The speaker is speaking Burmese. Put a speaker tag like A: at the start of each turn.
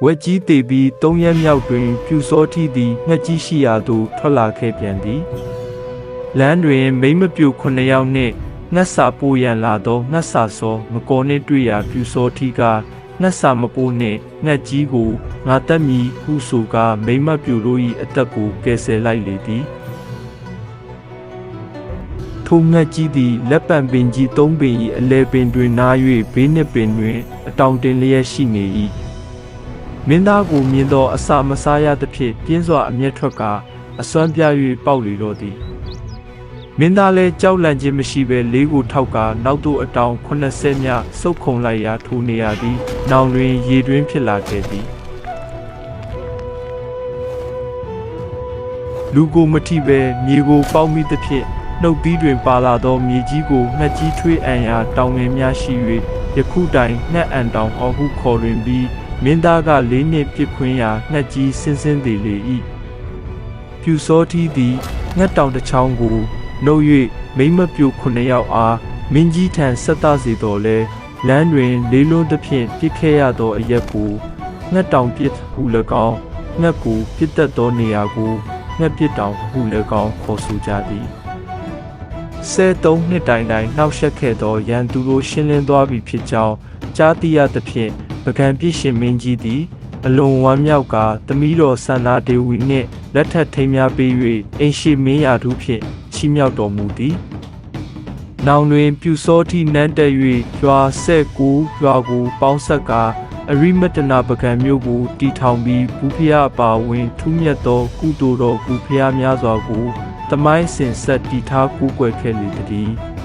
A: ဝက်ကြီးတေပြီး3ရက်မြောက်တွင်ပြူစောထီသည်ငှက်ကြီးရှိရာသို့ထွက်လာခဲ့ပြန်သည်လမ်းတွင်မိမပြူ9ယောက်နှင့်ငှက်စာပိုးရန်လာသောငှက်စာစောမကောနှင့်တွေ့ရာပြူစောထီကငှက်စာမပိုးနှင့်ငှက်ကြီးကိုငါတက်မည်ဟုဆိုကာမိမပြူတို့၏အသက်ကိုကယ်ဆယ်လိုက်လေသည်ထိုငှက်ကြီးသည်လက်ပံပင်ကြီး3ပင်၏အလဲပင်တွင်နား၍ဘေးနှစ်ပင်တွင်အတောင်တင်လျက်ရှိနေ၏မင်းသားကိုမြင်သောအစာမစားရသဖြင့်ပြင်းစွာအမျက်ထွက်ကာအစွမ်းပြ၍ပေါက်လေတော့သည်မင်းသားလည်းကြောက်လန့်ခြင်းမရှိဘဲလေးကိုထောက်ကာနောက်သို့အတောင်80မြစုပ်ခုံလိုက်ရာထိုနေရာသည်နောင်တွင်ရေတွင်းဖြစ်လာခဲ့သည်လူကိုမထိဘဲမြေကိုပေါက်မိသဖြင့်နှုတ်သီးတွင်ပါလာသောမြေကြီးကိုငှက်ကြီးထွေးအံရာတောင်ငယ်များရှိ၍ယခုတိုင်ငှက်အံတောင်ဟောဟုခေါ်တွင်ပြီးမင်းသားက4နှစ်ပြစ်ခွင်းရာငှက်ကြီးဆင်းဆင်းသေးလေ၏ပြူစောထီးသည်ငှက်တောင်တစ်ချောင်းကိုနှုတ်၍မိမပြူ9ယောက်အားမင်းကြီးထံဆက်သားစေတော်လဲလမ်းတွင်လေးလွန်းသဖြင့်ပြစ်ခဲ့ရသောအရက်ကိုငှက်တောင်ပြစ်ဟု၎င်းငှက်ကိုပြစ်တတ်သောနေရာကိုငှက်ပြစ်တောင်ဟု၎င်းခေါ်ဆိုကြသည်13နှစ်တိုင်တိုင်နှောက်ယှက်ခဲ့သောရန်သူတို့ရှင်းလင်းသွားပြီဖြစ်ကြောင်းကြားသိရသဖြင့်ပကံပြည့်ရှင်မင်းကြီးသည်အလွန်ဝမ်းမြောက်ကသမီးတော်ဆန္ဒဒေဝီနှင့်လက်ထပ်ထိမ်းများပေး၍အိမ်ရှိမင်းရာထူးဖြင့်ချီးမြှောက်တော်မူသည်။နောင်တွင်ပြူစောထီနန်းတက်၍ရွာ19ရွာကိုပေါင်းဆက်ကာအရိမတနာပကံမျိုးကိုတည်ထောင်ပြီးဘူဖျားအပါဝင်ထူးမြတ်သောကုသိုလ်တော်ဘူဖျားများစွာကိုသမိုင်းစင်ဆက်တည်ထားကူးကွယ်ခဲ့လေသည်။